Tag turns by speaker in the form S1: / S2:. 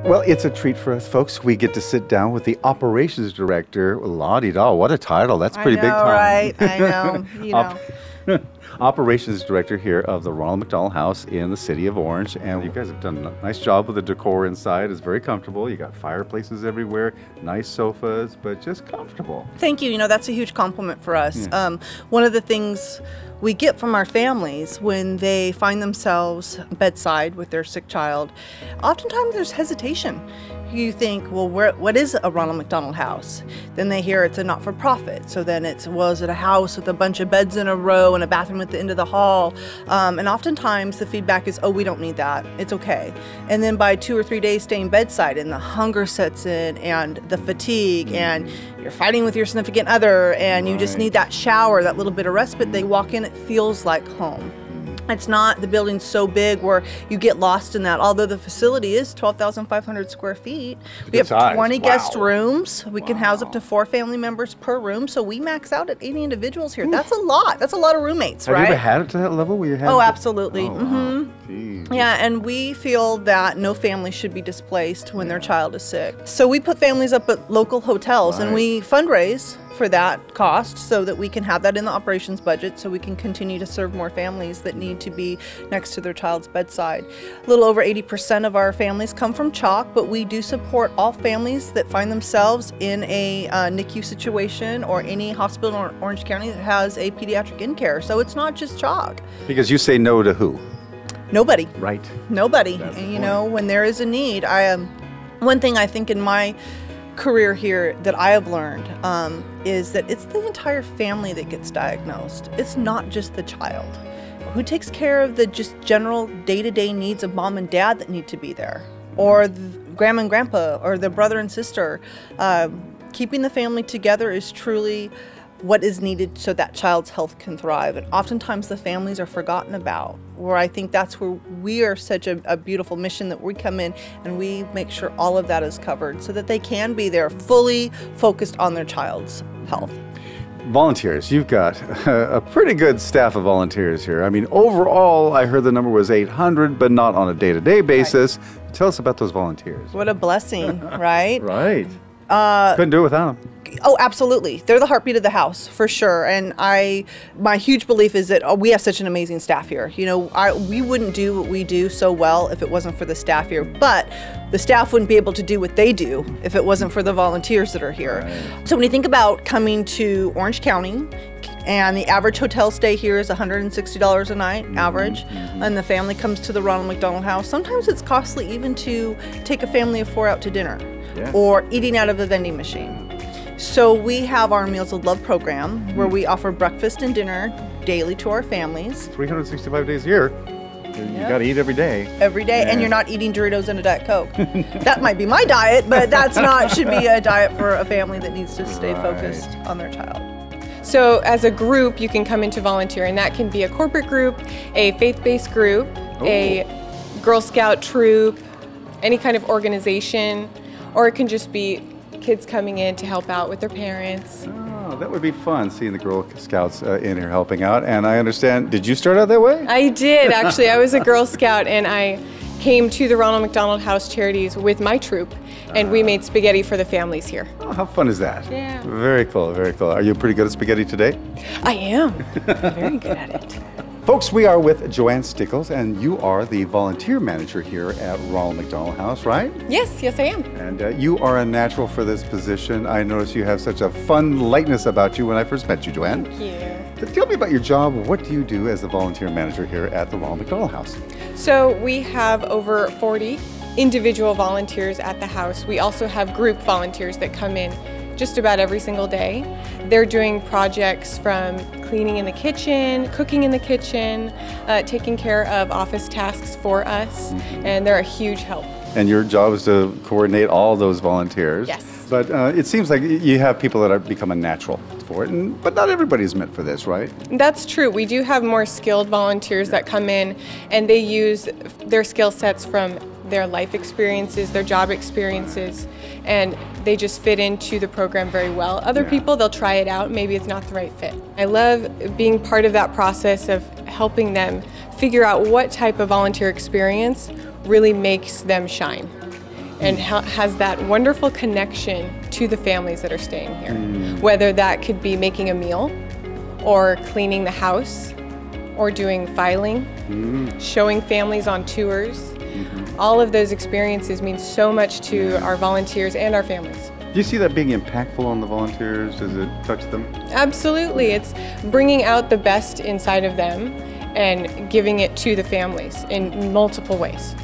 S1: Well, it's a treat for us, folks. We get to sit down with the operations director. La-di-da, what a title. That's pretty big time.
S2: Right? I know. You know.
S1: Operations director here of the Ronald McDonald House in the city of Orange. And you guys have done a nice job with the decor inside. It's very comfortable. You got fireplaces everywhere, nice sofas, but just comfortable.
S2: Thank you. You know, that's a huge compliment for us. Yeah. One of the things we get from our families when they find themselves bedside with their sick child, oftentimes there's hesitation. You think, well, what is a Ronald McDonald House? Then they hear it's a not-for-profit. So then it's, well, is it a house with a bunch of beds in a row and a bathroom at the end of the hall? And oftentimes the feedback is, oh, we don't need that. It's okay. And then by 2 or 3 days staying bedside and the hunger sets in and the fatigue and you're fighting with your significant other and you just need that shower, that little bit of respite, they walk in, it feels like home. It's not the building's so big where you get lost in that. Although the facility is 12,500 square feet. We have 20 guest rooms. We can house up to 4 family members per room. So we max out at 80 individuals here. That's a lot. That's a lot of roommates, right?
S1: Have you ever had it to that level where you had?
S2: Oh, absolutely.
S1: Oh, wow.
S2: Yeah, and we feel that no family should be displaced when their child is sick. So we put families up at local hotels and we fundraise for that cost so that we can have that in the operations budget so we can continue to serve more families that need to be next to their child's bedside. A little over 80% of our families come from CHOC, but we do support all families that find themselves in a NICU situation or any hospital in Orange County that has a pediatric in-care. So it's not just CHOC.
S1: Because you say no to who?
S2: Nobody.
S1: Right.
S2: Nobody. And you know, when there is a need, one thing I think in my career here that I have learned is that it's the entire family that gets diagnosed. It's not just the child. Who takes care of the just general day-to-day needs of mom and dad that need to be there? Or the grandma and grandpa, or the brother and sister. Keeping the family together is truly what is needed so that child's health can thrive. And oftentimes the families are forgotten about, where I think that's where we are such a beautiful mission that we come in and we make sure all of that is covered so that they can be there fully focused on their child's health.
S1: Volunteers, you've got a pretty good staff of volunteers here. I mean, overall, I heard the number was 800, but not on a day-to-day basis. Right. Tell us about those volunteers.
S2: What a blessing, right?
S1: Right. Couldn't do it without them.
S2: Oh, absolutely. They're the heartbeat of the house, for sure. And my huge belief is that we have such an amazing staff here. You know, we wouldn't do what we do so well if it wasn't for the staff here. But the staff wouldn't be able to do what they do if it wasn't for the volunteers that are here. Right. So when you think about coming to Orange County, and the average hotel stay here is $160 a night, average, and the family comes to the Ronald McDonald House, sometimes it's costly even to take a family of 4 out to dinner or eating out of the vending machine. So we have our Meals of Love program where we offer breakfast and dinner daily to our families.
S1: 365 days a year. You got to eat every day.
S2: Every day, and you're not eating Doritos and a Diet Coke. That might be my diet, but that's not, should be a diet for a family that needs to stay focused on their child.
S3: So as a group, you can come in to volunteer, and that can be a corporate group, a faith-based group, a Girl Scout troop, any kind of organization, or it can just be kids coming in to help out with their parents.
S1: Oh, that would be fun, seeing the Girl Scouts in here helping out. And I understand, did you start out that way?
S3: I did, actually. I was a Girl Scout, and I came to the Ronald McDonald House Charities with my troop, and we made spaghetti for the families here.
S1: Oh, how fun is that?
S3: Yeah.
S1: Very cool, very cool. Are you pretty good at spaghetti today?
S3: I am. Very good at it.
S1: Folks, we are with Johanna Stickles, and you are the volunteer manager here at Ronald McDonald House, right?
S3: Yes, yes I am.
S1: And you are a natural for this position. I noticed you have such a fun lightness about you when I first met you, Joanne.
S3: Thank you.
S1: So tell me about your job. What do you do as the volunteer manager here at the Ronald McDonald House?
S3: So we have over 40 individual volunteers at the house. We also have group volunteers that come in just about every single day. They're doing projects from cleaning in the kitchen, cooking in the kitchen, taking care of office tasks for us, and they're a huge help.
S1: And your job is to coordinate all those volunteers.
S3: Yes.
S1: But it seems like you have people that have become a natural for it, but not everybody's meant for this, right?
S3: That's true. We do have more skilled volunteers that come in, and they use their skill sets from their life experiences, their job experiences, and they just fit into the program very well. Other people, they'll try it out, maybe it's not the right fit. I love being part of that process of helping them figure out what type of volunteer experience really makes them shine. and has that wonderful connection to the families that are staying here. Whether that could be making a meal, or cleaning the house, or doing filing, showing families on tours. All of those experiences mean so much to our volunteers and our families.
S1: Do you see that being impactful on the volunteers? Does it touch them?
S3: Absolutely. It's bringing out the best inside of them and giving it to the families in multiple ways.